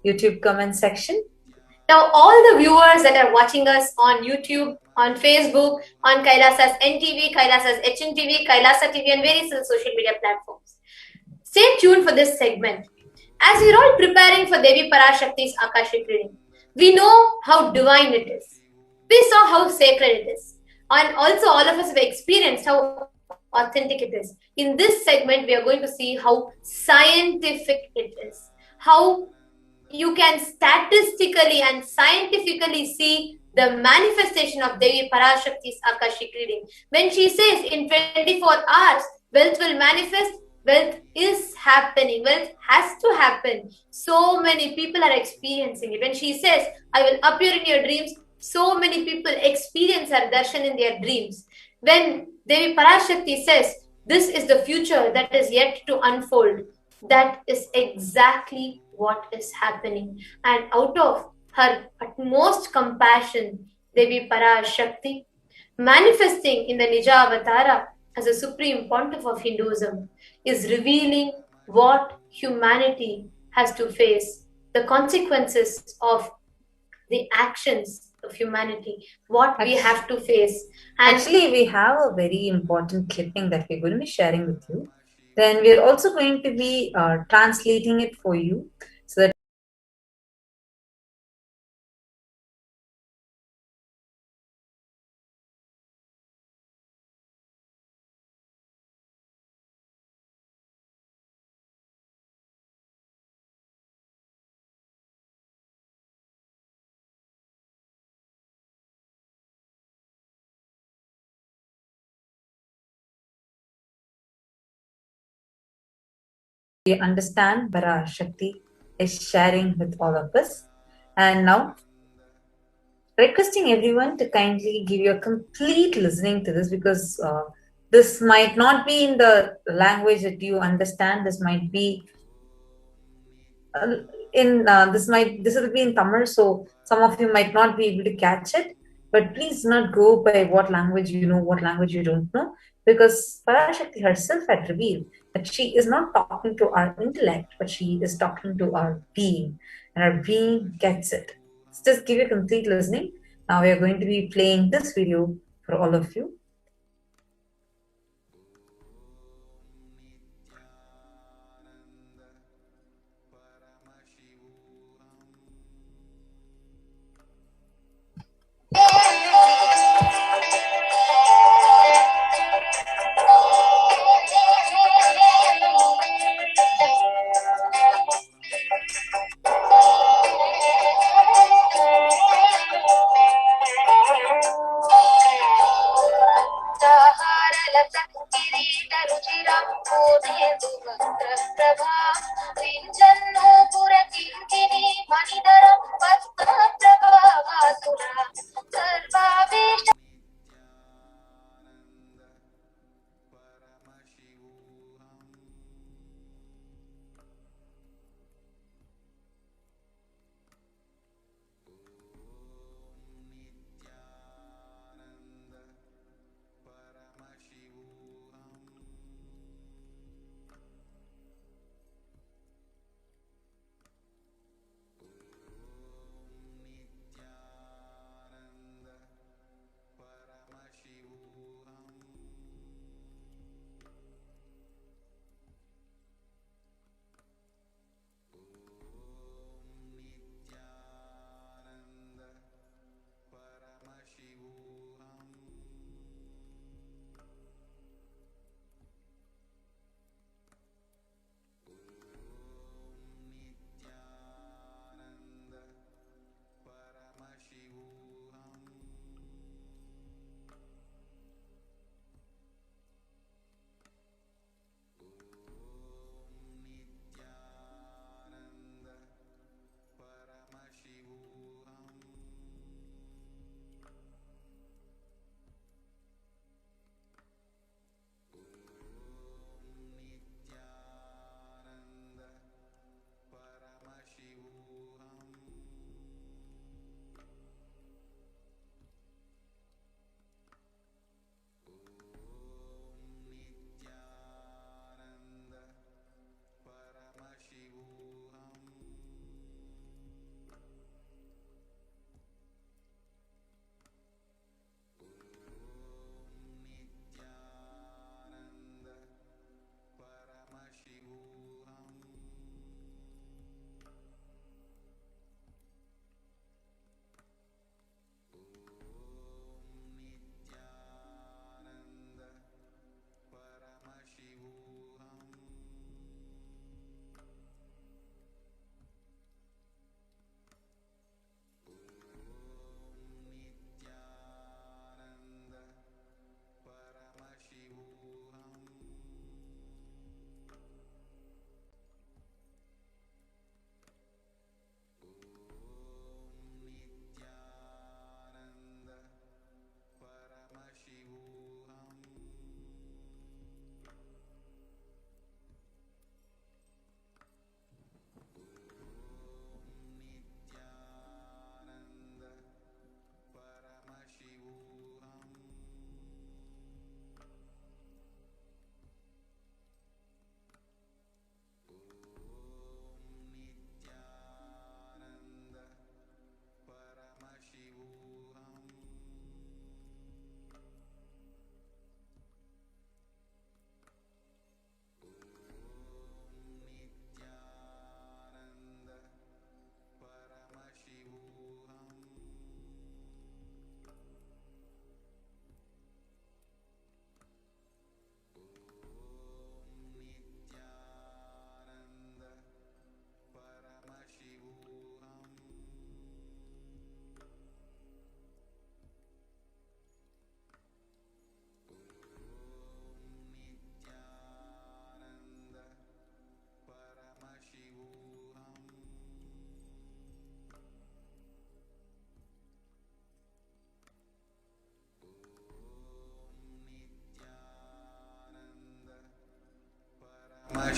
YouTube comment section. Now, all the viewers that are watching us on YouTube, on Facebook, on Kailasa's NTV, Kailasa's HNTV, Kailasa TV, and various other social media platforms, stay tuned for this segment. As we're all preparing for Devi Parashakti's Akashic reading, we know how divine it is. We saw how sacred it is. And also, all of us have experienced how authentic it is. In this segment, we are going to see how scientific it is. How you can statistically and scientifically see the manifestation of Devi Parashakti's Akashic reading. When she says in 24 hours, wealth will manifest, wealth is happening, wealth has to happen. So many people are experiencing it. When she says, I will appear in your dreams, so many people experience her darshan in their dreams. When Devi Parashakti says, this is the future that is yet to unfold, that is exactly what is happening. And out of her utmost compassion, Devi Parashakti, manifesting in the Nija Avatara as a supreme pontiff of Hinduism, is revealing what humanity has to face, the consequences of the actions of humanity, what we have to face. And actually, we have a very important clipping that we're going to be sharing with you. Then we're also going to be translating it for you so that we understand Parashakti is sharing with all of us. And now, requesting everyone to kindly give you a complete listening to this, because this might not be in the language that you understand. This might be this will be in Tamil, so some of you might not be able to catch it. But please do not go by what language you know, what language you don't know, because Parashakti herself had revealed that she is not talking to our intellect, but she is talking to our being, and our being gets it. So just give you complete listening. Now we are going to be playing this video for all of you.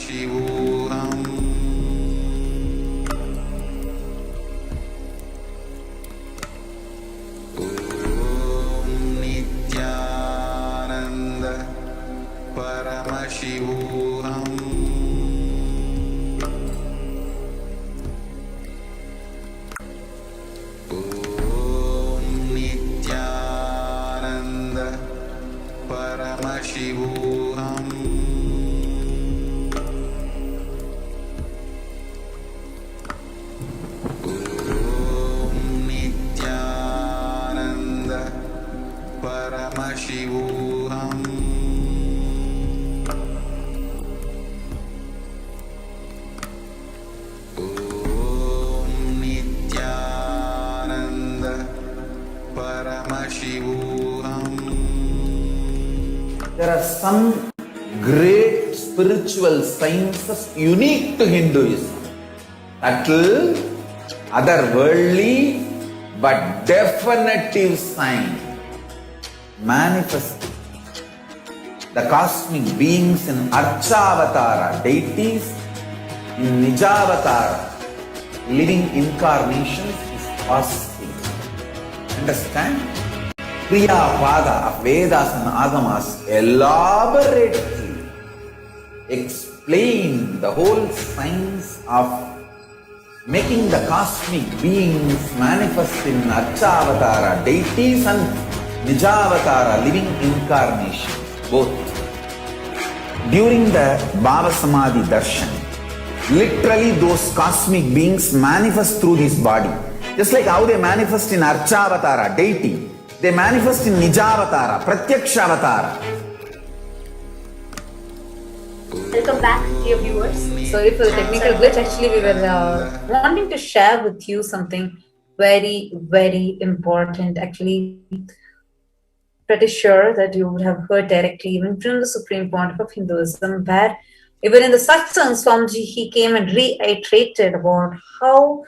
Paramashivoham. Om Nithyananda Paramashivoham. Om Nithyananda Paramashivoham. Paramashivoham. Om Nithyananda Paramashivoham. There are some great spiritual sciences unique to Hinduism. Subtle, otherworldly, but definitive sign. Manifesting the cosmic beings in Archavatara, deities in Nijavatara, living incarnations is possible. Understand? Priya Pada of Vedas and Agamas elaborately explain the whole science of making the cosmic beings manifest in Archavatara, deities and Nijavatara, living incarnations, both. During the Bhava Samadhi Darshan, literally those cosmic beings manifest through this body. Just like how they manifest in Archavatara, deity, they manifest in Nijavatara, Pratyakshavatara. Welcome back, dear viewers. Sorry for the technical glitch. Actually, we were wanting to share with you something very, very important. Actually, pretty sure that you would have heard directly even from the Supreme Pontiff of Hinduism, where even in the satsang, Swamiji, he came and reiterated about how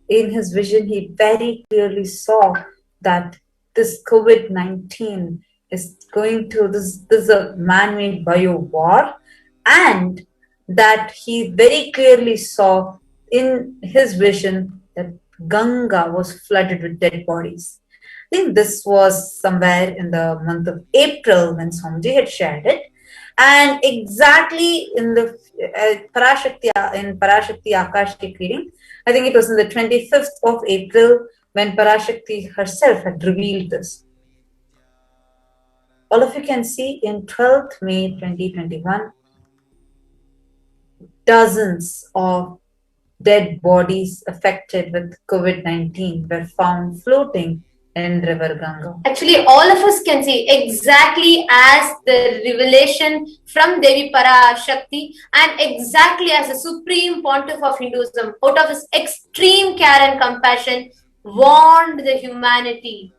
in his vision he very clearly saw that this COVID-19 is going to, this is a man-made bio war, and that he very clearly saw in his vision that Ganga was flooded with dead bodies. I think this was somewhere in the month of April when Swamiji had shared it. And exactly in the Parashakti Akashic reading, I think it was in the 25th of April when Parashakti herself had revealed this. All of you can see in 12th May 2021, dozens of dead bodies affected with COVID-19 were found floating in River Ganga. Actually, all of us can see exactly as the revelation from Devi Parashakti and exactly as the Supreme Pontiff of Hinduism, out of his extreme care and compassion, warned the humanity.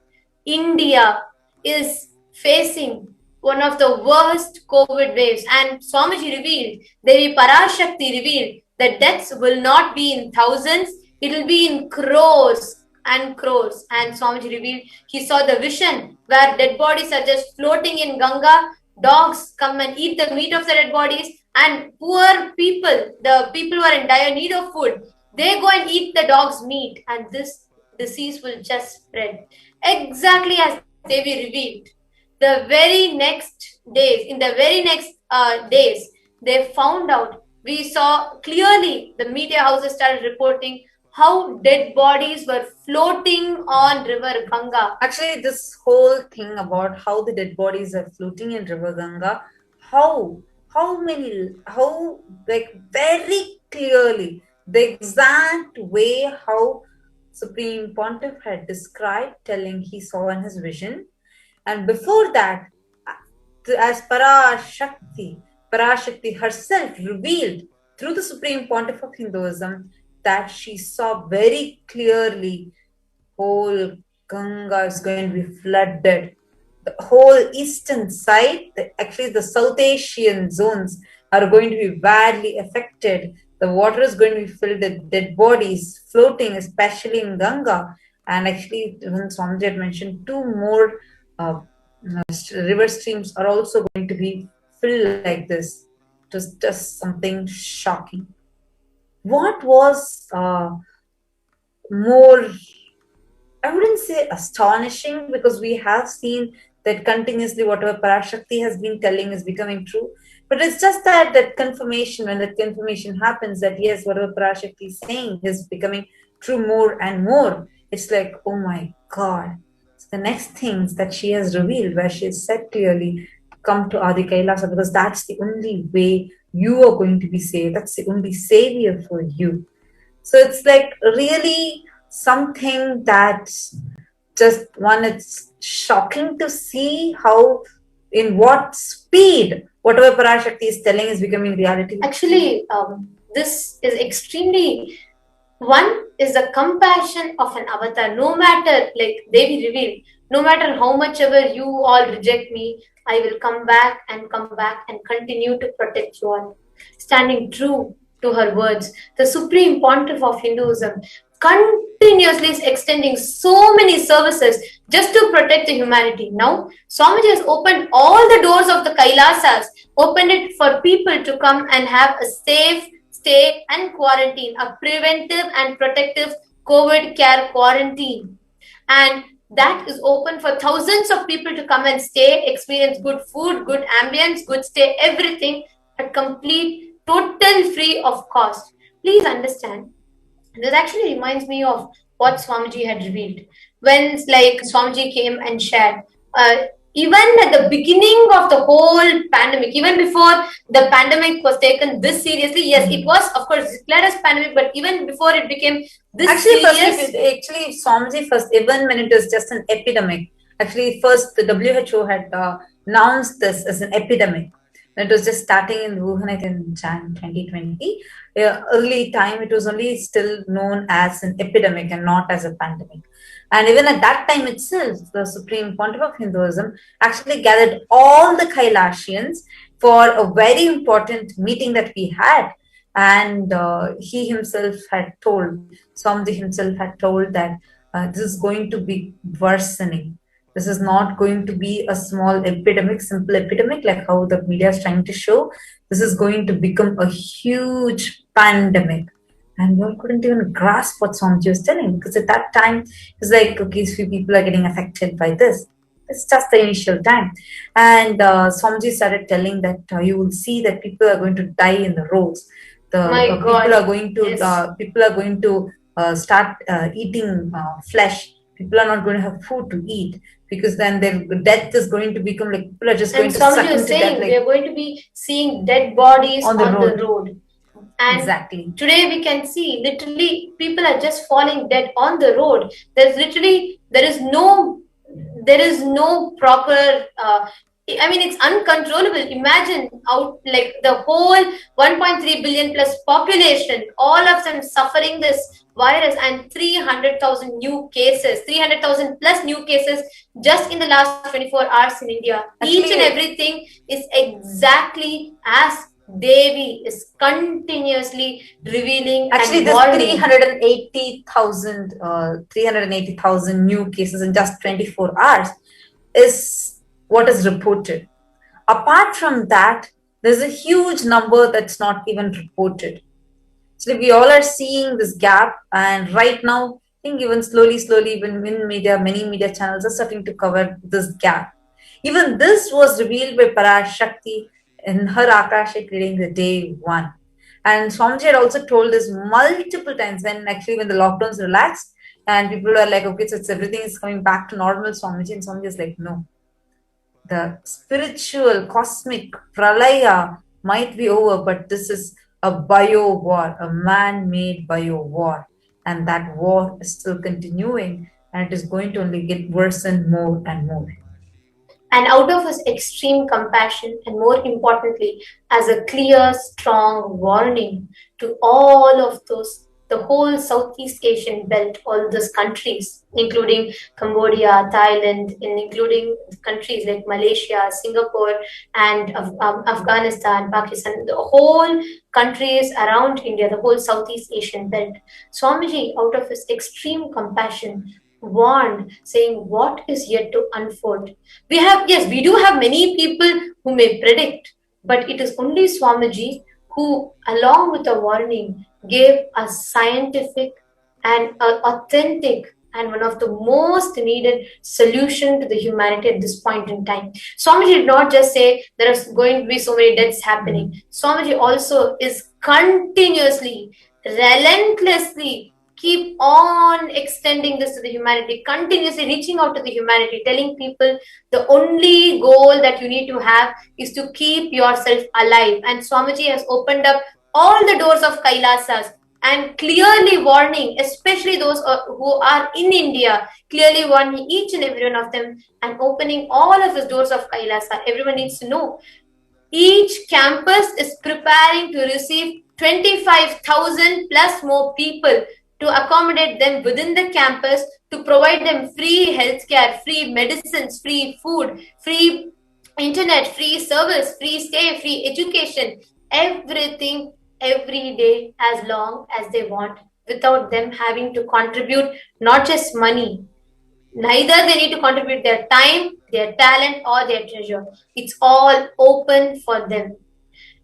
India is facing one of the worst COVID waves, and Swamiji revealed, Devi Parashakti revealed, that deaths will not be in thousands, it will be in crores and crores. And Swamiji revealed he saw the vision where dead bodies are just floating in Ganga, dogs come and eat the meat of the dead bodies, and poor people, the people who are in dire need of food, they go and eat the dog's meat, and this disease will just spread. Exactly as Devi revealed. The very next days, in the very next days, they found out, we saw clearly the media houses started reporting how dead bodies were floating on River Ganga. Actually, this whole thing about how the dead bodies are floating in River Ganga, how very clearly, the exact way how Supreme Pontiff had described, telling he saw in his vision. And before that, as Parashakti herself revealed through the Supreme Pontiff of Hinduism, that she saw very clearly whole Ganga is going to be flooded. The whole eastern side, actually the South Asian zones are going to be badly affected. The water is going to be filled with dead bodies floating, especially in Ganga. And actually, even Swamiji had mentioned, two more river streams are also going to be filled like this. It was just something shocking. What was more, I wouldn't say astonishing, because we have seen that continuously whatever Parashakti has been telling is becoming true. But it's just that confirmation, when that confirmation happens that yes, whatever Parashakti is saying is becoming true more and more. It's like, oh my God. So the next things that she has revealed, where she has said clearly, come to Adi Kailasa, because that's the only way you are going to be saved. That's the only savior for you. So it's like really something that just one, it's shocking to see how, in what speed, whatever Parashakti is telling is becoming reality. Actually, this is extremely. One is the compassion of an avatar. No matter, like Devi revealed, no matter how much ever you all reject me, I will come back and continue to protect you all. Standing true to her words, the supreme pontiff of Hinduism continuously is extending so many services just to protect the humanity. Now, Swamiji has opened all the doors of the Kailasas, opened it for people to come and have a safe stay and quarantine, a preventive and protective COVID care quarantine. And that is open for thousands of people to come and stay, experience good food, good ambience, good stay, everything at complete, total free of cost. Please understand, this actually reminds me of what Swamiji had revealed. When like Swamiji came and shared, even at the beginning of the whole pandemic, even before the pandemic was taken this seriously, yes, it was of course declared as pandemic, but even before it became this Actually, serious. actually, Swamiji first, even when it was just an epidemic, actually, first the WHO had announced this as an epidemic. It was just starting in Wuhan, I think, in Jan 2020. Early time, it was only still known as an epidemic and not as a pandemic. And even at that time itself, the Supreme Pontiff of Hinduism actually gathered all the Kailashians for a very important meeting that we had. And he himself had told, Swamiji himself had told that this is going to be worsening. This is not going to be a small epidemic, simple epidemic, like how the media is trying to show. This is going to become a huge pandemic. And we all couldn't even grasp what Swamiji was telling, because at that time, it's like, okay, few people are getting affected by this. It's just the initial time. And Swamiji started telling that you will see that people are going to die in the roads. People are going to start eating flesh. People are not going to have food to eat, because then their death is going to become like people are just going to suck into death. We are going to be seeing dead bodies on the road. And exactly. Today we can see literally people are just falling dead on the road. There is no proper. I mean, it's uncontrollable. Imagine out like the whole 1.3 billion plus population, all of them suffering this virus, and 300,000 new cases, 300,000 plus new cases just in the last 24 hours in India. Actually, each and everything is exactly as Devi is continuously revealing. Actually, there's 380,000 new cases in just 24 hours is what is reported. Apart from that, there's a huge number that's not even reported. So we all are seeing this gap, and right now, I think even slowly, even in media, many media channels are starting to cover this gap. Even this was revealed by Parashakti in her Akashic reading the day one. And Swamiji had also told this multiple times when the lockdowns relaxed and people were like, okay, so everything is coming back to normal, Swamiji. And Swamiji is like, no. The spiritual, cosmic pralaya might be over, but this is a bio war, a man-made bio war. And that war is still continuing, and it is going to only get worse and more and more. And out of his extreme compassion, and more importantly, as a clear, strong warning to all of those, the whole Southeast Asian belt, all those countries, including Cambodia, Thailand, and including countries like Malaysia, Singapore, and Afghanistan, Pakistan, the whole countries around India, the whole Southeast Asian belt. Swamiji, out of his extreme compassion, warned, saying what is yet to unfold. We do have many people who may predict But it is only Swamiji who, along with a warning, gave a scientific and authentic and one of the most needed solution to the humanity at this point in time. Swamiji did not just say there is going to be so many deaths happening. Swamiji also is continuously, relentlessly keep on extending this to the humanity, continuously reaching out to the humanity, telling people the only goal that you need to have is to keep yourself alive. And Swamiji has opened up all the doors of Kailasas and clearly warning, especially those who are in India, clearly warning each and every one of them and opening all of his doors of Kailasa. Everyone needs to know each campus is preparing to receive 25,000 plus more people to accommodate them within the campus, to provide them free healthcare, free medicines, free food, free internet, free service, free stay, free education, everything every day as long as they want, without them having to contribute not just money. Neither they need to contribute their time, their talent, or their treasure. It's all open for them.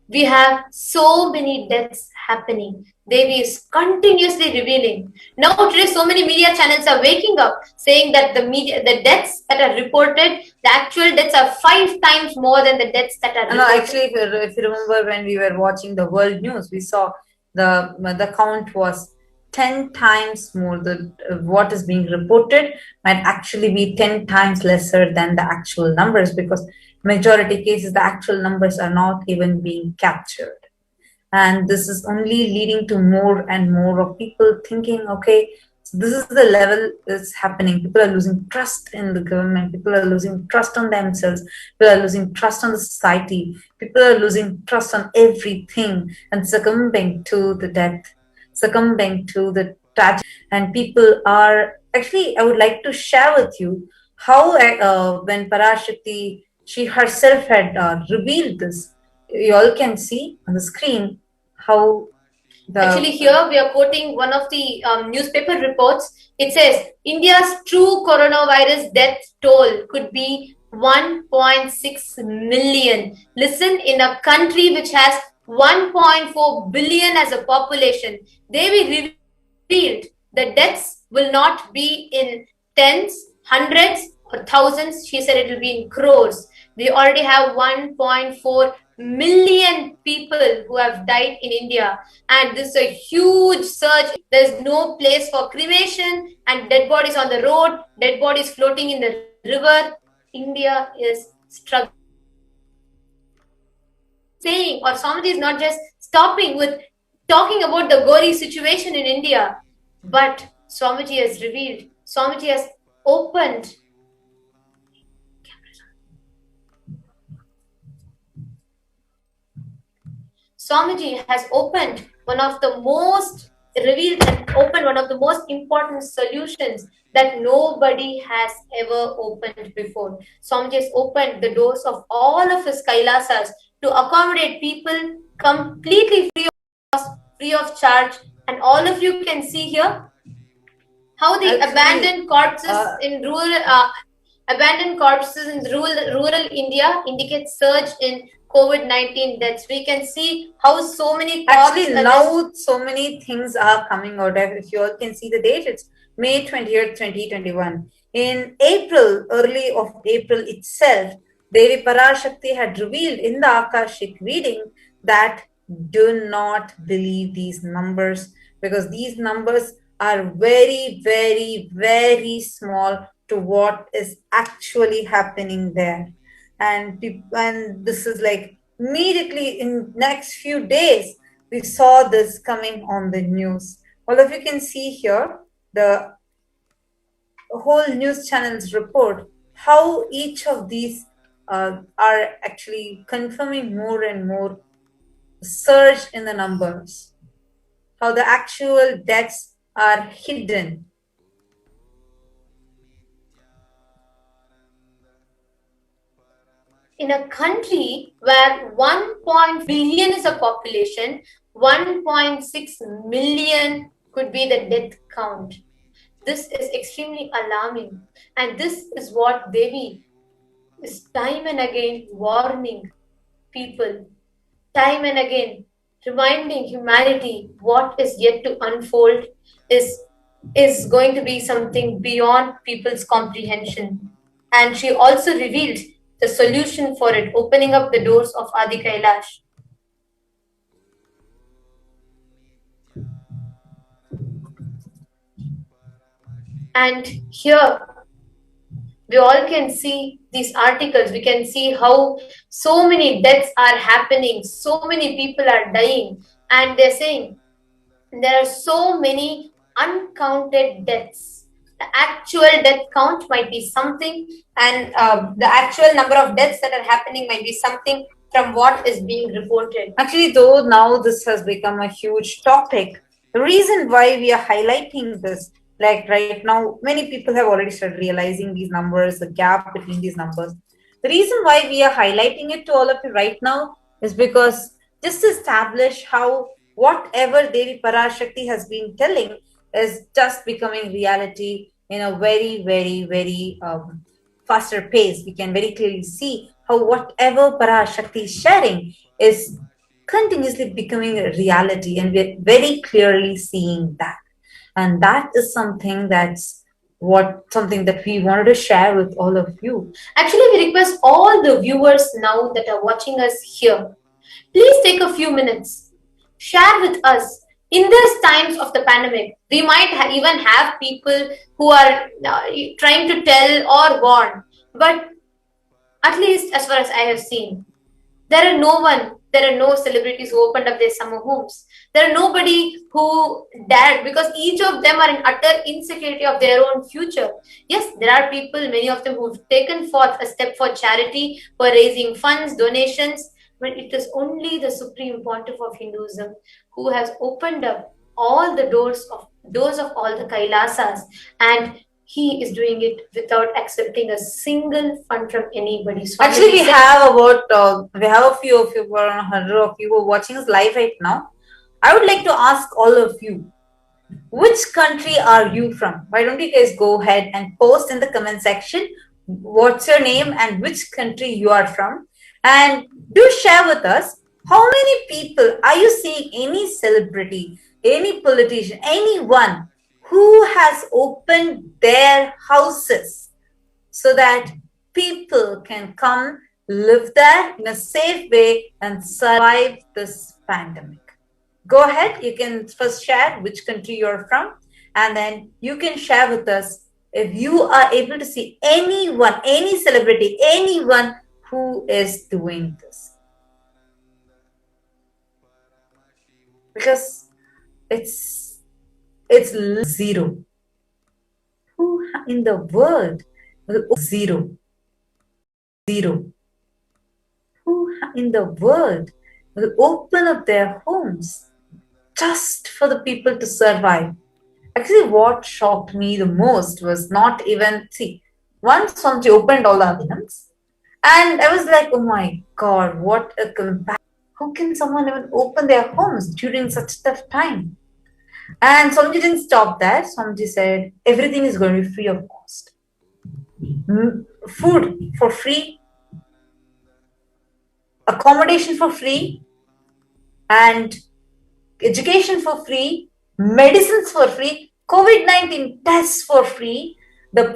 We have so many deaths happening. Devi is continuously revealing. Now today so many media channels are waking up saying that the deaths that are reported, the actual deaths are 5 times more than the deaths that are reported. No, actually, if you remember when we were watching the world news, we saw the count was 10 times more. What is being reported might actually be 10 times lesser than the actual numbers, because majority cases the actual numbers are not even being captured. And this is only leading to more and more of people thinking, okay, so this is the level that's happening. People are losing trust in the government. People are losing trust on themselves. People are losing trust on the society. People are losing trust on everything and succumbing to the death, succumbing to the tragedy. And people are actually, I would like to share with you how when Parashakti, she herself had revealed this. You all can see on the screen how Actually, here we are quoting one of the newspaper reports. It says India's true coronavirus death toll could be 1.6 million. Listen, in a country which has 1.4 billion as a population, they will revealed the deaths will not be in tens, hundreds, or thousands. She said it will be in crores. We already have 1.4 million people who have died in India, and this is a huge surge. There's no place for cremation, and dead bodies on the road, dead bodies floating in the river. India is struggling. Saying, or Swamiji is not just stopping with talking about the gory situation in India, but Swamiji has revealed, Swamiji has opened. Swamiji has opened one of the most revealed and opened one of the most important solutions that nobody has ever opened before. Swamiji has opened the doors of all of his Kailasas to accommodate people completely free of cost, free of charge. And all of you can see here how the abandoned corpses in rural India indicate surge in COVID-19 deaths. We can see how so many actually now so many things are coming out. If you all can see the date, it's May 20th, 2021. In April, early of April itself, Devi Parashakti had revealed in the Akashic reading that do not believe these numbers, because these numbers are very, very, very small to what is actually happening there. And this is like immediately in next few days, we saw this coming on the news. All of you can see here the whole news channels report how each of these are actually confirming more and more surge in the numbers, how the actual deaths are hidden. In a country where 1 billion is a population, 1.6 million could be the death count. This is extremely alarming, and this is what Devi is time and again warning. people, time and again, reminding humanity what is yet to unfold is is going to be something beyond people's comprehension. And she also revealed the solution for it, opening up the doors of Adi Kailash. And here we all can see these articles, we can see how so many deaths are happening, so many people are dying, and they're saying there are so many uncounted deaths. The actual death count might be something, and the actual number of deaths that are happening might be something from what is being reported. Actually, though, now this has become a huge topic. The reason why we are highlighting this, like right now, many people have already started realizing these numbers, the gap between these numbers. The reason why we are highlighting it to all of you right now is because just to establish how whatever Devi Parashakti has been telling is just becoming reality in a very, very, very faster pace. We can very clearly see how whatever Parashakti is sharing is continuously becoming a reality, and we're very clearly seeing that. And that is something something that we wanted to share with all of you. Actually, we request all the viewers now that are watching us here, please take a few minutes, share with us. In these times of the pandemic, we might even have people who are trying to tell or warn, but at least as far as I have seen, there are no celebrities who opened up their summer homes. There are nobody who dared, because each of them are in utter insecurity of their own future. Yes, there are people, many of them who've taken forth a step for charity, for raising funds, donations, but it is only the Supreme Pontiff of Hinduism who has opened up all the doors of all the Kailasas, and he is doing it without accepting a single fund from anybody. So actually, we have a few of you, around 100 of you who are watching us live right now. I would like to ask all of you, which country are you from? Why don't you guys go ahead and post in the comment section what's your name and which country you are from, and do share with us how many people are you seeing, any celebrity, any politician, anyone who has opened their houses so that people can come live there in a safe way and survive this pandemic. Go ahead, you can first share which country you're from, and then you can share with us if you are able to see anyone, any celebrity, anyone who is doing this. Because it's zero. Who in the world will zero? Who in the world will open up their homes just for the people to survive? Actually, what shocked me the most was not even, once Swamiji opened all the avinams, and I was like, oh my God, what a compassion. How can someone even open their homes during such a tough time? And Swamiji didn't stop there. Swamiji said, everything is going to be free of cost. Food for free, accommodation for free, and education for free, medicines for free, COVID-19 tests for free, the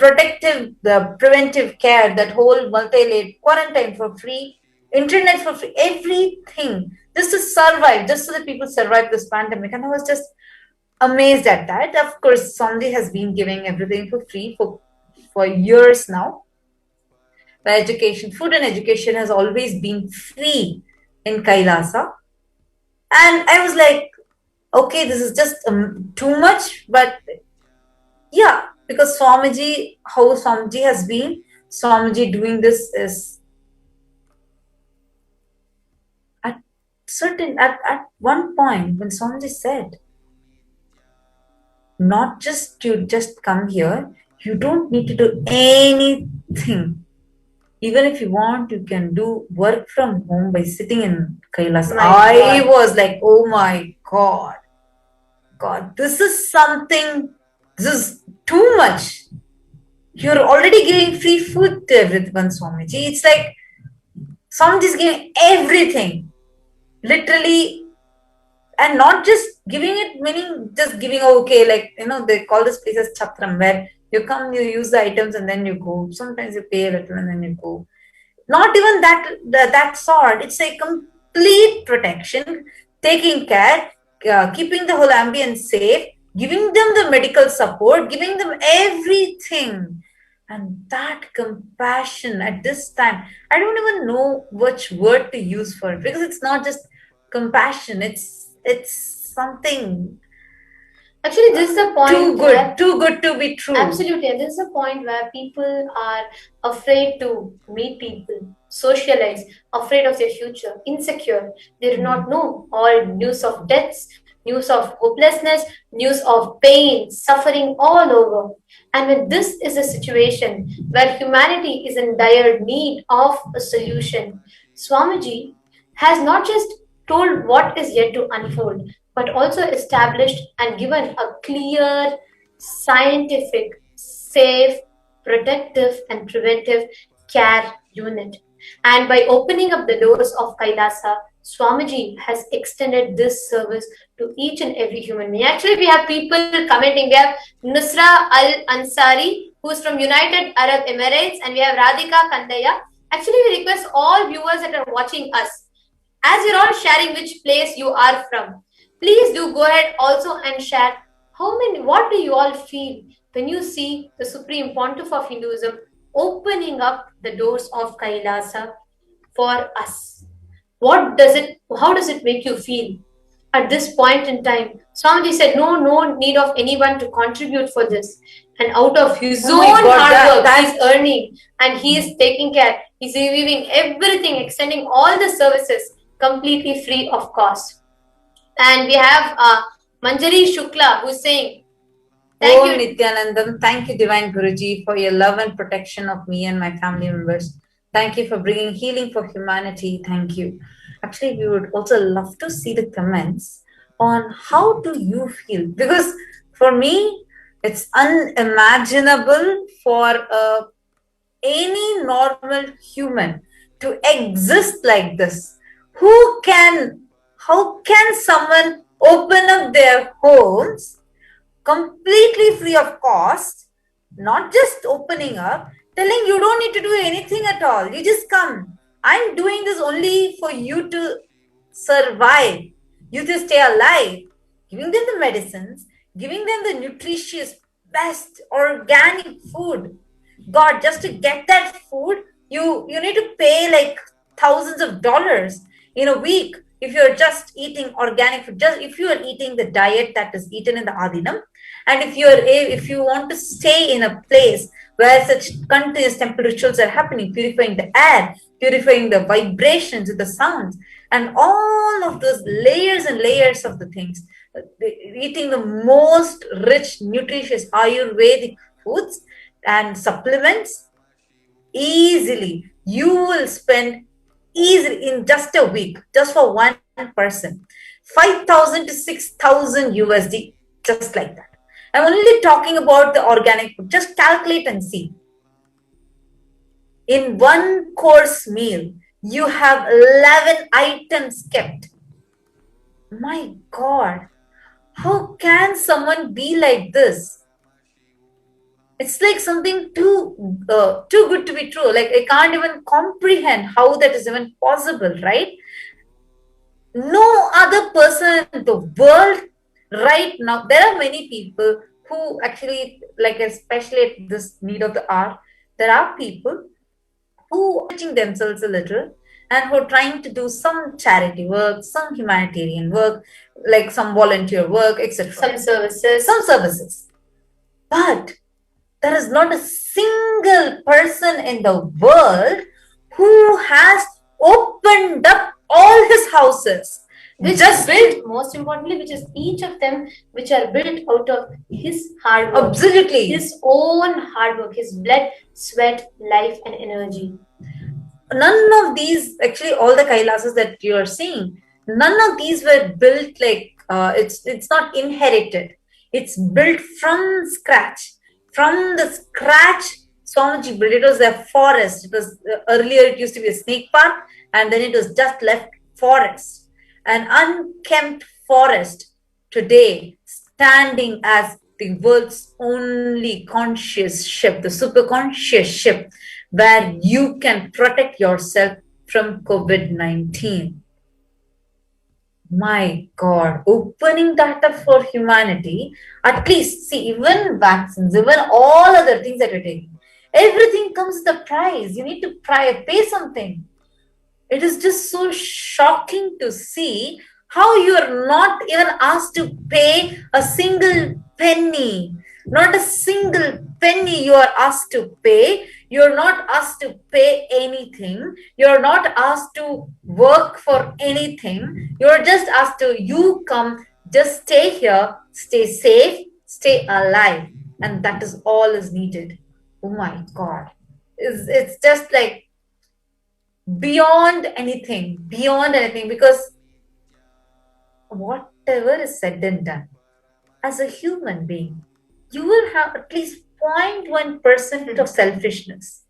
preventive care, that whole multi-layered quarantine for free, internet for free, everything just to survive, just so that people survive this pandemic. And I was just amazed at that. Of course, Swamiji has been giving everything for free for years now. The education, food and education has always been free in Kailasa. And I was like, okay, this is just too much, but yeah, because Swamiji, how Swamiji has been, Swamiji doing this is at one point when Swamiji said, not just to just come here, you don't need to do anything. Even if you want, you can do work from home by sitting in Kailas. I was like, oh my God, this is too much. You're already giving free food to everyone, Swamiji. It's like Swamiji is giving everything, literally, and not just giving it, meaning just giving, okay, like, they call this place as Chatram, where you come, you use the items, and then you go. Sometimes you pay a little and then you go. Not even that sort. It's a complete protection, taking care, keeping the whole ambience safe, giving them the medical support, giving them everything. And that compassion at this time, I don't even know which word to use for it, because it's not just compassion, it's something Actually, this is the point too good to be true. Absolutely, and this is the point where people are afraid to meet people, socialize, afraid of their future, insecure. They do not know all news of deaths, news of hopelessness, news of pain, suffering all over. And when this is a situation where humanity is in dire need of a solution, Swamiji has not just told what is yet to unfold, but also established and given a clear, scientific, safe, protective, and preventive care unit. And by opening up the doors of Kailasa, Swamiji has extended this service to each and every human being. Actually, we have people commenting. We have Nusra Al Ansari, who is from United Arab Emirates, and we have Radhika Kandaya. Actually, we request all viewers that are watching us, as you're all sharing which place you are from, please do go ahead also and share what do you all feel when you see the Supreme Pontiff of Hinduism opening up the doors of Kailasa for us? How does it make you feel at this point in time? Swamiji said no need of anyone to contribute for this, and out of his own hard work he's earning, and he is taking care, he's reviewing everything, extending all the services completely free of cost. And we have Manjari Shukla, who's saying, thank you, Nithyanandam. Thank you, Divine Guruji, for your love and protection of me and my family members. Thank you for bringing healing for humanity. Thank you. Actually, we would also love to see the comments on how do you feel, because for me, it's unimaginable for any normal human to exist like this. How can someone open up their homes completely free of cost, not just opening up, telling you don't need to do anything at all. You just come. I'm doing this only for you to survive, you to stay alive, giving them the medicines, giving them the nutritious, best organic food. God, just to get that food, you need to pay like thousands of dollars in a week. If you're just eating organic food, just if you are eating the diet that is eaten in the Adinam, and if you want to stay in a place where such continuous temple rituals are happening, purifying the air, purifying the vibrations, the sounds, and all of those layers and layers of the things, eating the most rich, nutritious Ayurvedic foods and supplements, easily you will spend easily in just a week, just for one person, 5,000 to 6,000 USD, just like that. I'm only talking about the organic food. Just calculate and see. In one course meal, you have 11 items kept. My God, how can someone be like this? It's like something too good to be true. Like, I can't even comprehend how that is even possible, right? No other person in the world right now. There are many people who actually, like, especially at this need of the hour, there are people who are teaching themselves a little and who are trying to do some charity work, some humanitarian work, like some volunteer work, etc. Some services. But there is not a single person in the world who has opened up all his houses, which just built, most importantly, which is each of them which are built out of his hard work. Absolutely. His own hard work, his blood, sweat, life and energy. None of these, actually all the Kailasas that you are seeing, none of these were built like, it's not inherited. It's built from scratch. From the scratch, Swamiji built it was a forest. It was earlier it used to be a snake park, and then it was just left forest, an unkempt forest. Today, standing as the world's only conscious ship, the super conscious ship, where you can protect yourself from COVID-19. My God, opening that up for humanity, at least, see, even vaccines, even all other things that you're taking, everything comes with a price. You need to pay something. It is just so shocking to see how you are not even asked to pay a single penny. Not a single penny you are asked to pay. You're not asked to pay anything. You're not asked to work for anything. You're just asked to, you come, just stay here, stay safe, stay alive. And that is all is needed. Oh my God. It's just like beyond anything, because whatever is said and done, as a human being, you will have at least 0.1% of selfishness.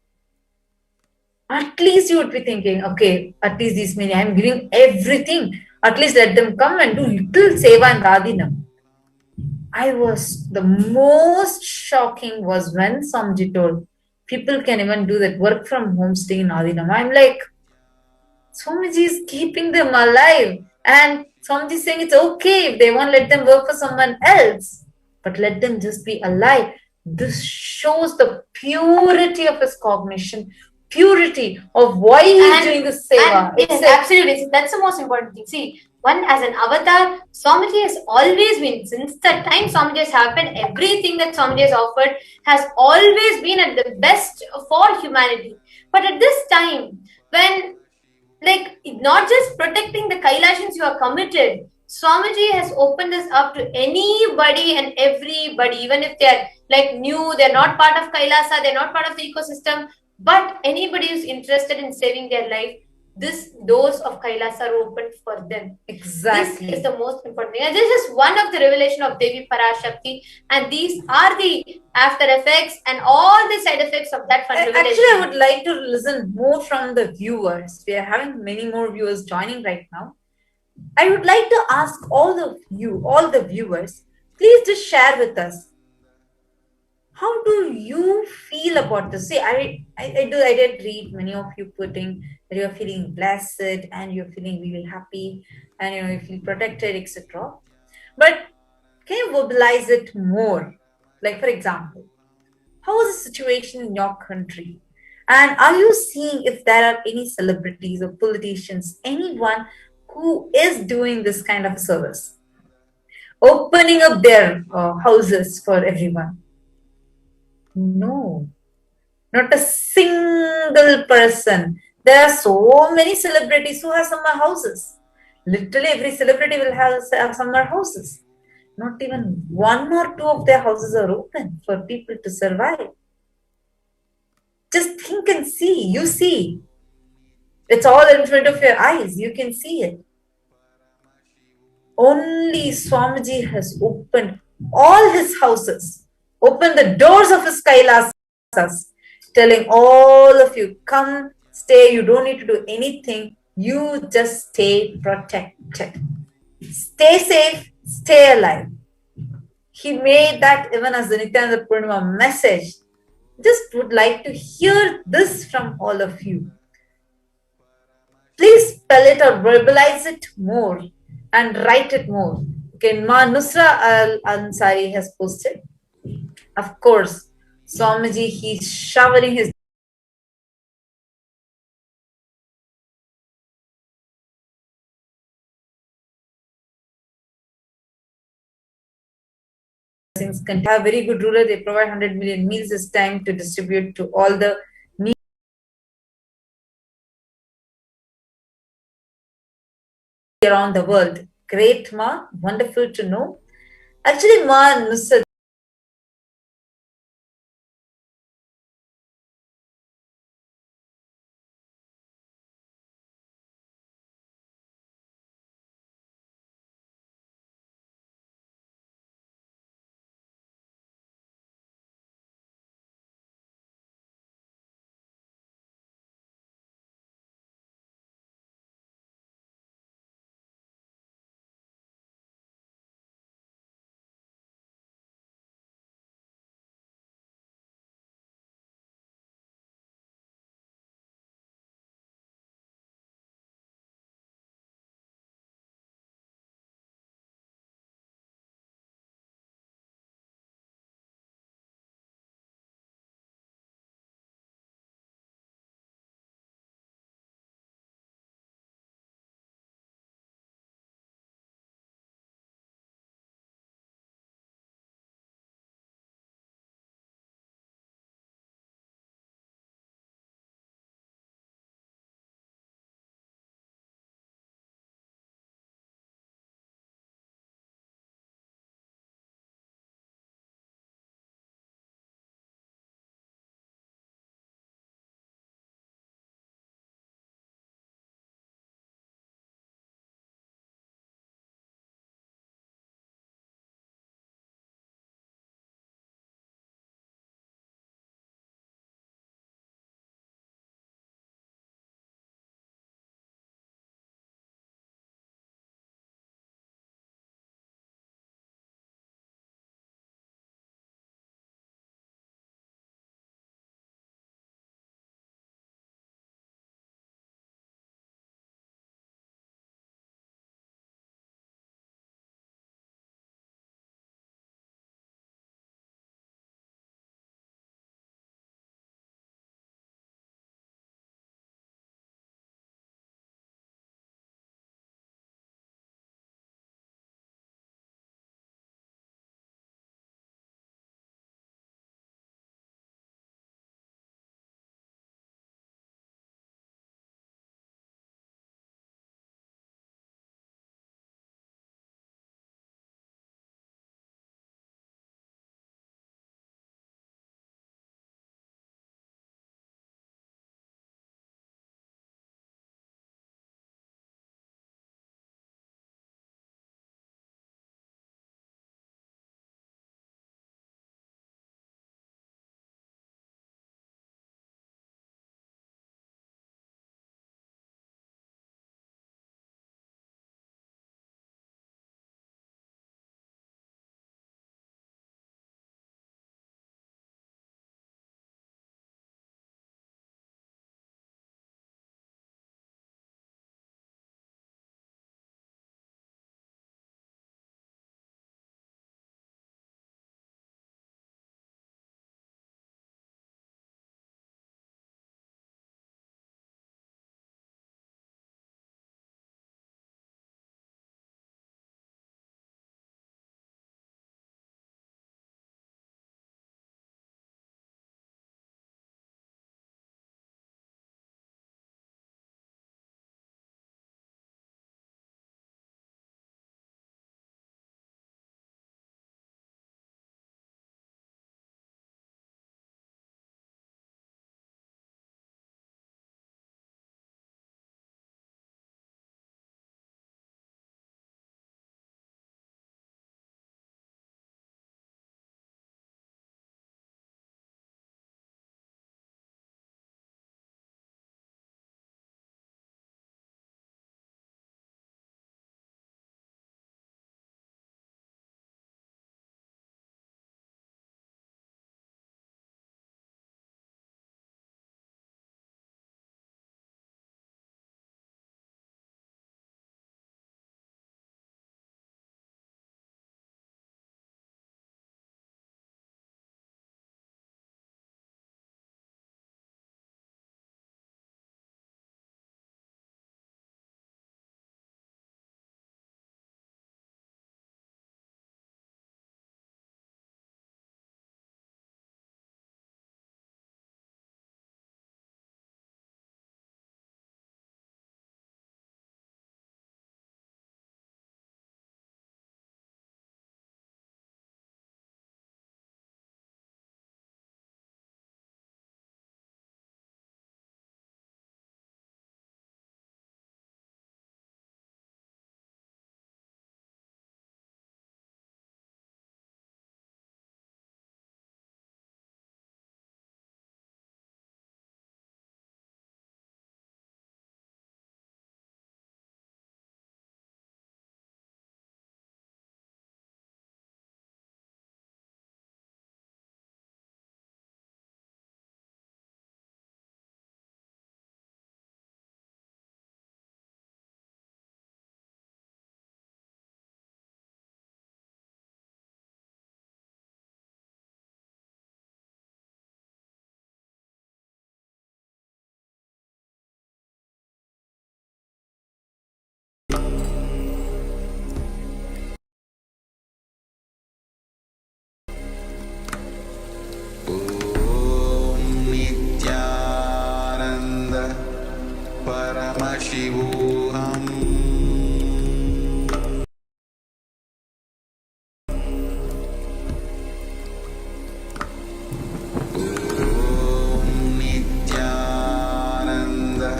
At least you would be thinking, okay, at least these many, I'm giving everything. At least let them come and do little seva and radhinam. The most shocking was when Samji told people can even do that work from home stay in Adinam. I'm like, Swamiji is keeping them alive. And Swamiji is saying it's okay if they won't let them work for someone else, but let them just be alive. This shows the purity of his cognition, purity of why he is doing this seva. Yes, absolutely. That's the most important thing. See, one, as an avatar, Swamiji has always been, since the time Swamiji has happened, everything that Swamiji has offered has always been at the best for humanity. But at this time, when, like, not just protecting the Kailashans you are committed, Swamiji has opened this up to anybody and everybody, even if they're like new, they're not part of Kailasa, they're not part of the ecosystem, but anybody who's interested in saving their life, this doors of Kailasa are opened for them. Exactly. This is the most important thing. And this is one of the revelation of Devi Parashakti, and these are the after effects and all the side effects of that fun revelation. Actually, I would like to listen more from the viewers. We are having many more viewers joining right now. I would like to ask all the viewers, please just share with us. How do you feel about this? See, I did read many of you putting that you're feeling blessed and you're feeling really happy and you feel protected, etc. But can you verbalize it more? Like, for example, how is the situation in your country? And are you seeing if there are any celebrities or politicians, anyone who is doing this kind of service, opening up their houses for everyone? No, not a single person. There are so many celebrities who have summer houses. Literally every celebrity will have summer houses. Not even one or two of their houses are open for people to survive. Just think and see. You see. It's all in front of your eyes. You can see it. Only Swamiji has opened all his houses, opened the doors of his Kailasas, telling all of you, come, stay, you don't need to do anything, you just stay protected. Stay safe, stay alive. He made that even as the Nithyananda Purnima message. Just would like to hear this from all of you. Please spell it or verbalize it more and write it more. Okay, Ma Nusra Al Ansari has posted. Of course, Swamiji, he's showering his blessings. Have very good ruler. They provide 100 million meals this time to distribute to all the needy around the world. Great, Ma. Wonderful to know. Actually, Ma Nusra Paramashivoham. Om Nithyananda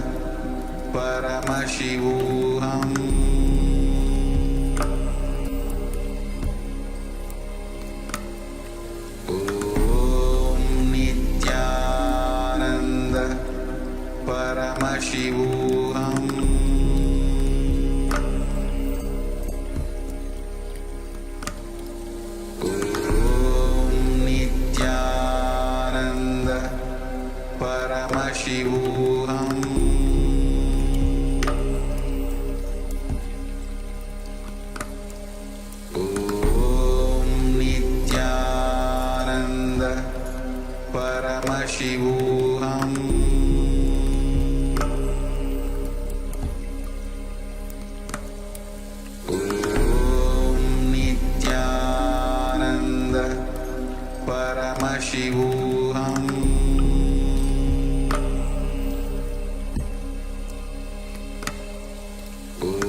Paramashivoham. Om Nithyananda Paramashivoham. Om Nithyananda Paramashivoham. Om Nithyananda Paramashivoham. Om Nithyananda Paramashivoham.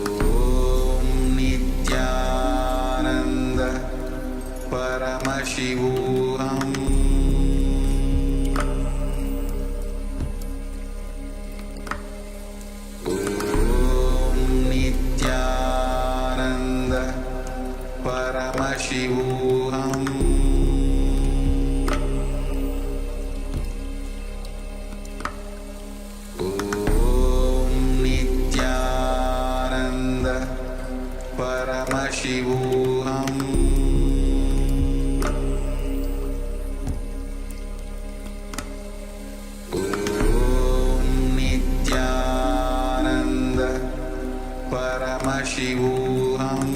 Om Nithyananda Paramashivoham. Om Nithyananda Paramashivoham. Om Nithyananda Paramashivoham. Om Nithyananda Paramashivoham.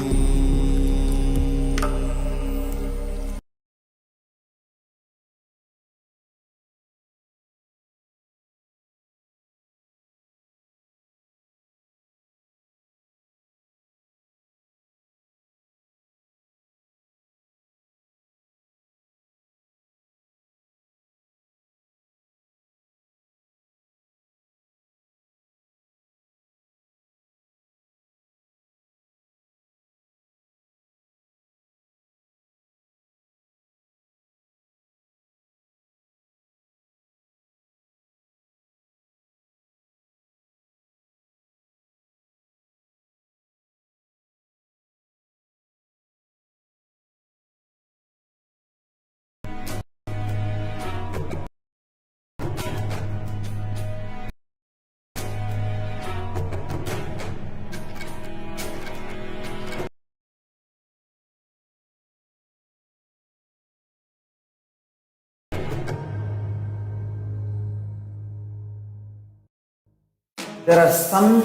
There are some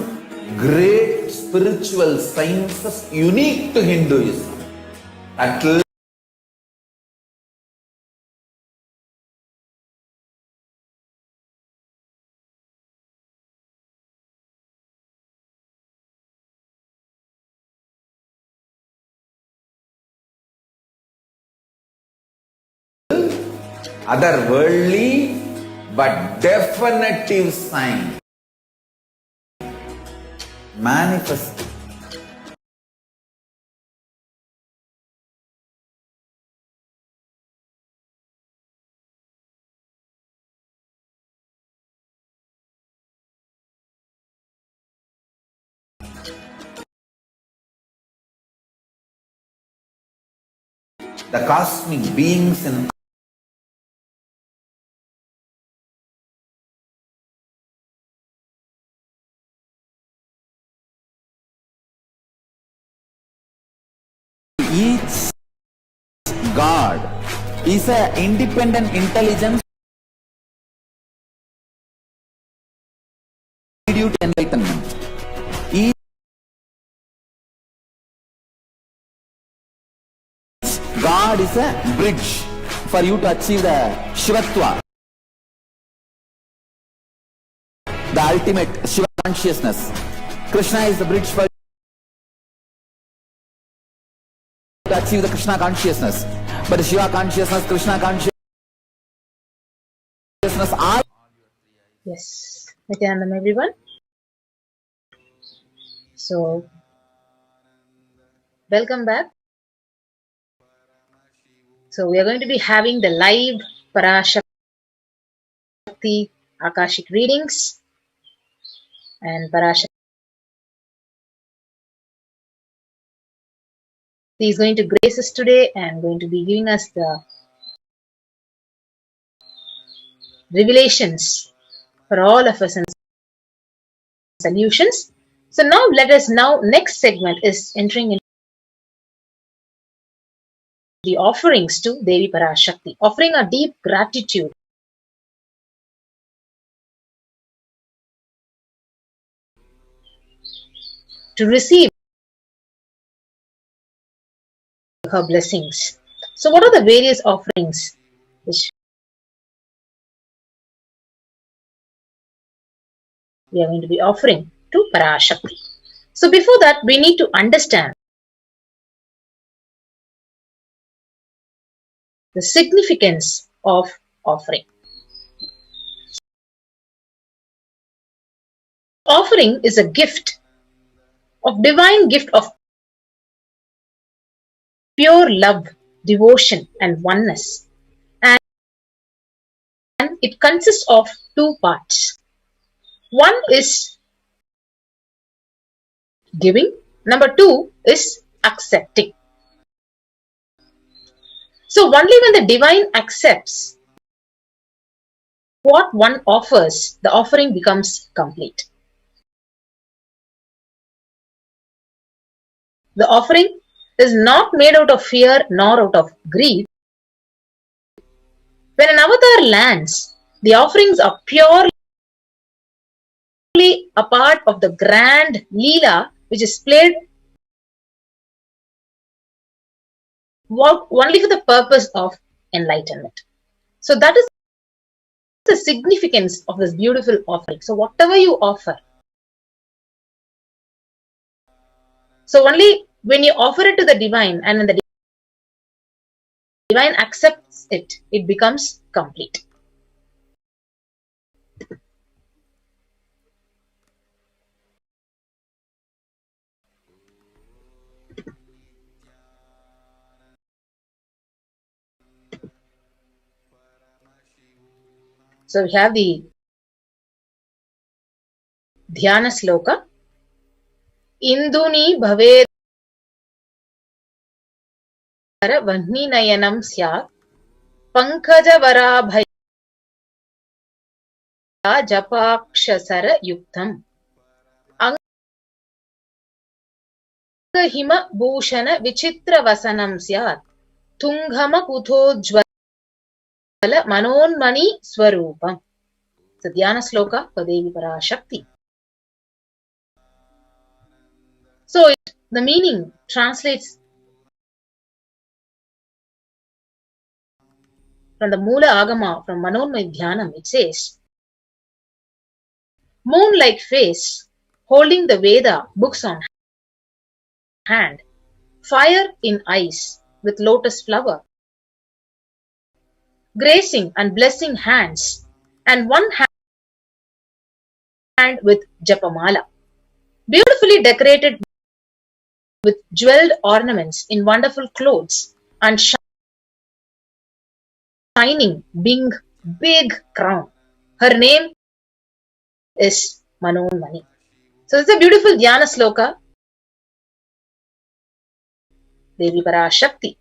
great spiritual sciences unique to Hinduism. At otherworldly but definitive sign manifest. The cosmic beings in each God is an independent intelligence due to enlightenment. Each God is a bridge for you to achieve the Shivatva, the ultimate Shiva consciousness. Krishna is the bridge for to achieve the Krishna consciousness. But the Shiva consciousness, Krishna consciousness are Yes, Nithyanandam everyone. So, welcome back. So, we are going to be having the live Parashakti Akashic readings, and Parashakti is going to grace us today and going to be giving us the revelations for all of us and solutions. So now next segment is entering into the offerings to Devi Parashakti, offering a deep gratitude to receive her blessings. So what are the various offerings which we are going to be offering to Parashakti? So before that, we need to understand the significance of offering. Offering is a gift of divine gift of pure love, devotion and oneness. And it consists of two parts. One is giving. Number two is accepting. So only when the divine accepts what one offers, the offering becomes complete. The offering is not made out of fear nor out of greed. When an avatar lands, the offerings are purely a part of the grand Leela which is played only for the purpose of enlightenment. So that is the significance of this beautiful offering. So whatever you offer, so only when you offer it to the divine and when the divine accepts it, it becomes complete. So we have the Dhyana Sloka. Induni bhaved vahni nayanam syat pankaja varabhaya japakshasara yuktam angahima bhushana vichitra vasanam syat tunghama kuthojvala manonmani swarupam. So Dhyana Sloka for Devi Parashakti. So the meaning translates from the Mula Agama, from Manonmay Dhyanam. It says, moon-like face, holding the Veda books on hand, fire in eyes with lotus flower, gracing and blessing hands, and one hand with Japamala, beautifully decorated with jeweled ornaments in wonderful clothes and shining big crown. Her name is Manonmani. So it's a beautiful Dhyana Sloka, Devi Parashakti.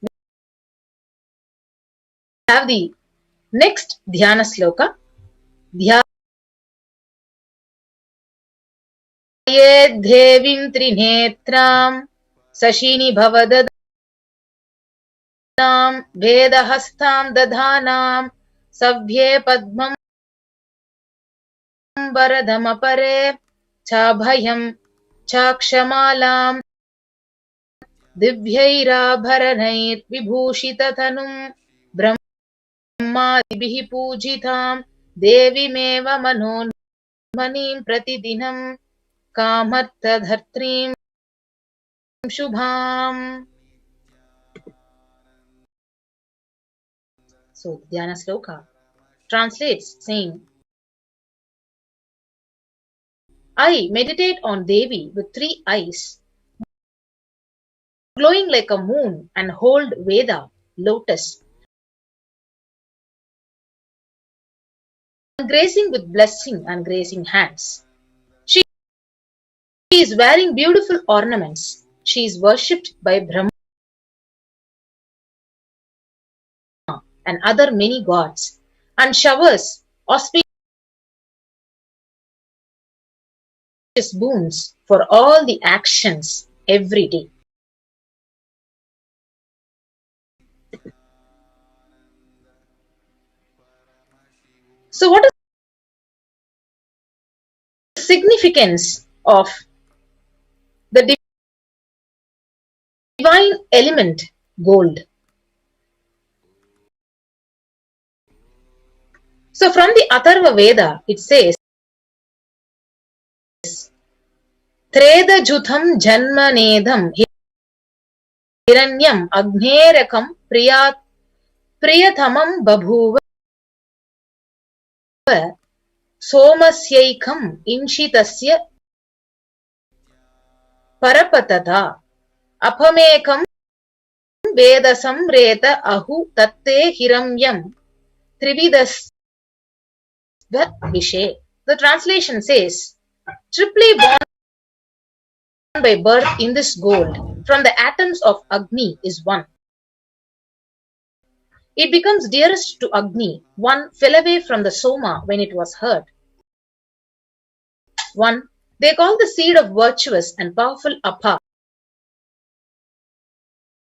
We have the next Dhyana Sloka. Dhyayed Devim Trinetram Sashini Bhavadadam Vedahastam Dadhanam Savye Padmam Varadhamapare Chabhayam Chakshamalam Divyairabharanait Vibhushitathanum Brahmadibhi Pujitam Devimeva Manonmanim Pratidinam Kamartadhartrim Shubham. So Dhyana Sloka translates saying, I meditate on Devi with 3 eyes, glowing like a moon, and hold Veda, lotus, grazing with blessing and grazing hands. She is wearing beautiful ornaments. She is worshipped by Brahma and other many gods, and showers auspicious boons for all the actions every day. So, what is the significance of the divine element gold? So, from the Atharva Veda, it says, Tredajutham Janmanedham Hiranyam Agnerakam Priyathamam Babhuva Somasyaikam Inshitasya Parapatata Apamekam Vedasam Reta Ahu Tatte Hiramyam Trividasva Vishe. The translation says, triply born by birth in this gold from the atoms of Agni is one. It becomes dearest to Agni. One fell away from the Soma when it was hurt. One, they call the seed of virtuous and powerful Apa,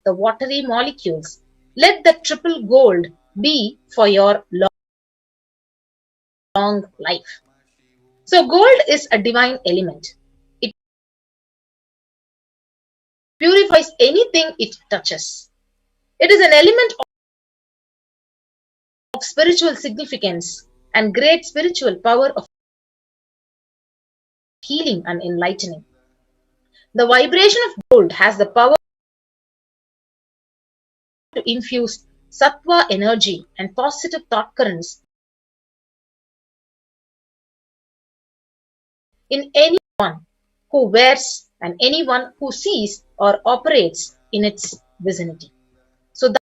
the watery molecules. Let the triple gold be for your long life. So gold is a divine element. It purifies anything it touches. It is an element of spiritual significance and great spiritual power of healing and enlightening. The vibration of gold has the power to infuse sattva energy and positive thought currents in anyone who wears and anyone who sees or operates in its vicinity. So that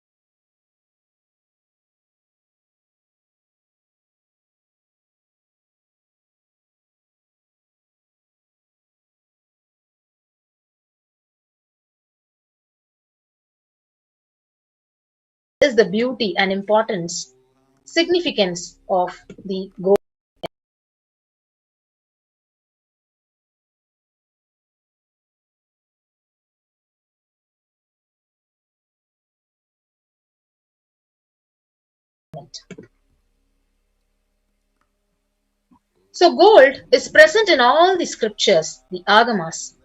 is the beauty and importance, significance of the gold. So gold is present in all the scriptures, the agamas,